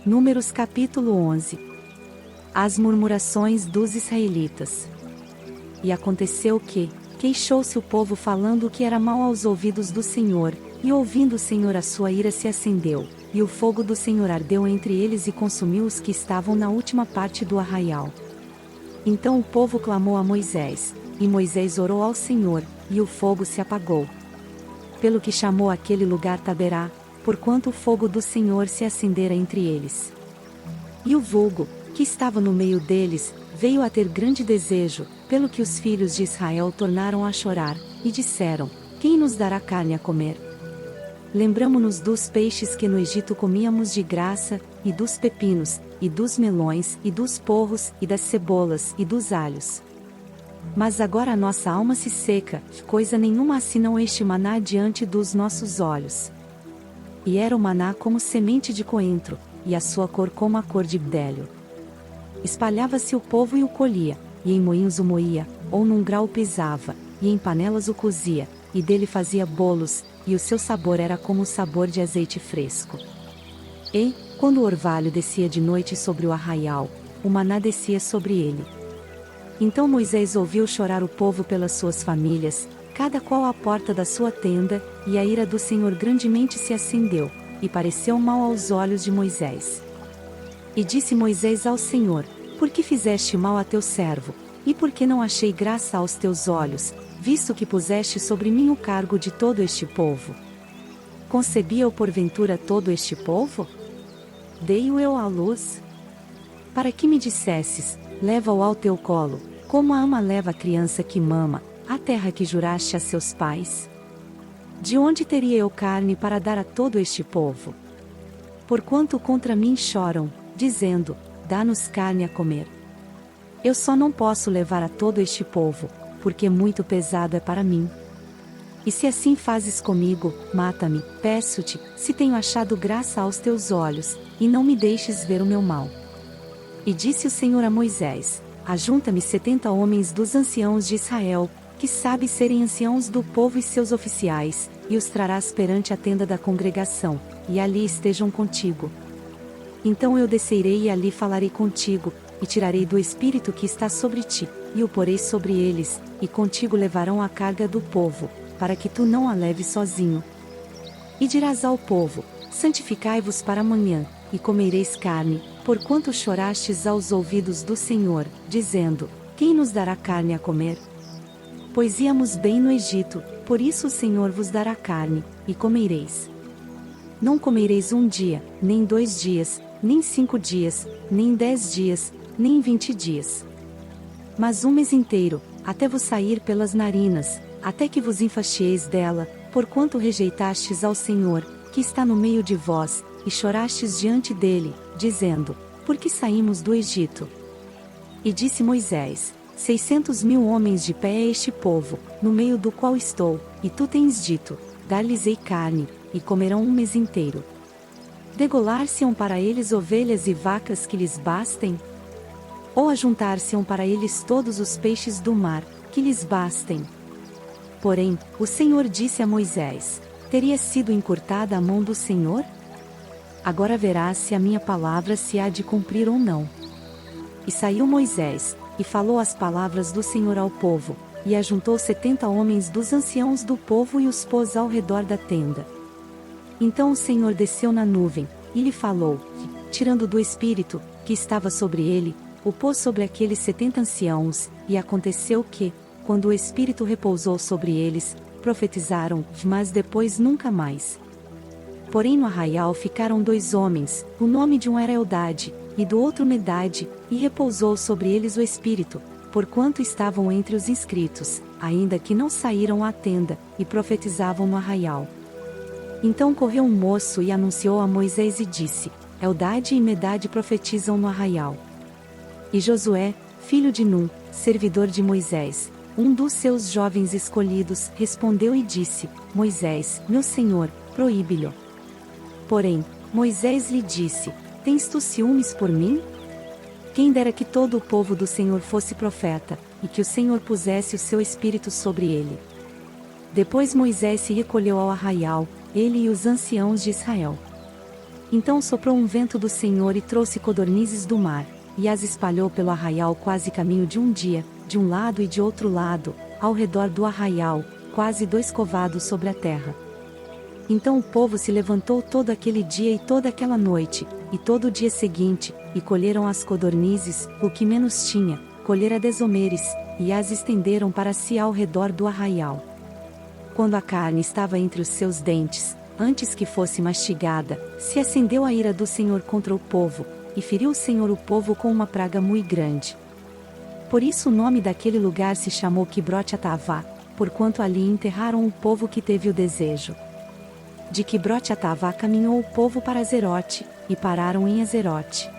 Números capítulo 11. As murmurações dos israelitas. E aconteceu que, queixou-se o povo falando o que era mal aos ouvidos do Senhor, e ouvindo o Senhor a sua ira se acendeu, e o fogo do Senhor ardeu entre eles e consumiu os que estavam na última parte do arraial. Então o povo clamou a Moisés, e Moisés orou ao Senhor, e o fogo se apagou. Pelo que chamou aquele lugar Taberá, porquanto o fogo do Senhor se acendera entre eles. E o vulgo, que estava no meio deles, veio a ter grande desejo, pelo que os filhos de Israel tornaram a chorar, e disseram: Quem nos dará carne a comer? Lembramo-nos dos peixes que no Egito comíamos de graça, e dos pepinos, e dos melões, e dos porros, e das cebolas, e dos alhos. Mas agora a nossa alma se seca, coisa nenhuma assim não este maná diante dos nossos olhos. E era o maná como semente de coentro, e a sua cor como a cor de bdelho. Espalhava-se o povo e o colhia, e em moinhos o moía, ou num grau o pisava, e em panelas o cozia, e dele fazia bolos, e o seu sabor era como o sabor de azeite fresco. E, quando o orvalho descia de noite sobre o arraial, o maná descia sobre ele. Então Moisés ouviu chorar o povo pelas suas famílias, cada qual à porta da sua tenda, e a ira do Senhor grandemente se acendeu, e pareceu mal aos olhos de Moisés. E disse Moisés ao Senhor: Por que fizeste mal a teu servo, e por que não achei graça aos teus olhos, visto que puseste sobre mim o cargo de todo este povo? Concebia-o porventura todo este povo? Dei-o eu à luz? Para que me dissesses: Leva-o ao teu colo, como a ama leva a criança que mama, a terra que juraste a seus pais? De onde teria eu carne para dar a todo este povo? Porquanto contra mim choram, dizendo: Dá-nos carne a comer. Eu só não posso levar a todo este povo, porque muito pesado é para mim. E se assim fazes comigo, mata-me, peço-te, se tenho achado graça aos teus olhos, e não me deixes ver o meu mal. E disse o Senhor a Moisés: Ajunta-me 70 homens dos anciãos de Israel, que sabem serem anciãos do povo e seus oficiais, e os trarás perante a tenda da congregação, e ali estejam contigo. Então eu descerei e ali falarei contigo, e tirarei do espírito que está sobre ti, e o porei sobre eles, e contigo levarão a carga do povo, para que tu não a leves sozinho. E dirás ao povo: Santificai-vos para amanhã, e comereis carne, porquanto chorastes aos ouvidos do Senhor, dizendo: Quem nos dará carne a comer? Pois íamos bem no Egito, por isso o Senhor vos dará carne, e comereis. Não comereis 1 dia, nem 2 dias, nem 5 dias, nem 10 dias, nem 20 dias. Mas 1 mês inteiro, até vos sair pelas narinas, até que vos enfaixeis dela, porquanto rejeitastes ao Senhor, que está no meio de vós, e chorastes diante dele, dizendo: Por que saímos do Egito? E disse Moisés: 600.000 homens de pé é este povo, no meio do qual estou, e tu tens dito: Dar-lhes-ei carne, e comerão 1 mês inteiro. Degolar-se-ão para eles ovelhas e vacas que lhes bastem? Ou ajuntar-se-ão para eles todos os peixes do mar, que lhes bastem? Porém, o Senhor disse a Moisés: Teria sido encurtada a mão do Senhor? Agora verás se a minha palavra se há de cumprir ou não. E saiu Moisés, e falou as palavras do Senhor ao povo, e ajuntou 70 homens dos anciãos do povo e os pôs ao redor da tenda. Então o Senhor desceu na nuvem, e lhe falou, e, tirando do espírito, que estava sobre ele, o pôs sobre aqueles 70 anciãos, e aconteceu que, quando o espírito repousou sobre eles, profetizaram, mas depois nunca mais. Porém no arraial ficaram 2 homens, o nome de um era Eldade, e do outro Medade, e repousou sobre eles o espírito, porquanto estavam entre os inscritos, ainda que não saíram à tenda, e profetizavam no arraial. Então correu um moço e anunciou a Moisés e disse: Eldade e Medade profetizam no arraial. E Josué, filho de Num, servidor de Moisés, um dos seus jovens escolhidos, respondeu e disse: Moisés, meu senhor, proíbe-lhe. Porém, Moisés lhe disse: Tens tu ciúmes por mim? Quem dera que todo o povo do Senhor fosse profeta, e que o Senhor pusesse o seu espírito sobre ele. Depois Moisés se recolheu ao arraial, ele e os anciãos de Israel. Então soprou um vento do Senhor e trouxe codornizes do mar, e as espalhou pelo arraial quase caminho de um dia, de um lado e de outro lado, ao redor do arraial, quase 2 covados sobre a terra. Então o povo se levantou todo aquele dia e toda aquela noite, e todo o dia seguinte, e colheram as codornizes, o que menos tinha, colhera desomeres, e as estenderam para si ao redor do arraial. Quando a carne estava entre os seus dentes, antes que fosse mastigada, se acendeu a ira do Senhor contra o povo, e feriu o Senhor o povo com uma praga muito grande. Por isso o nome daquele lugar se chamou Quibrote-Atavá, porquanto ali enterraram o povo que teve o desejo. De Quibrote-Atavá caminhou o povo para Azerote, e pararam em Azerote.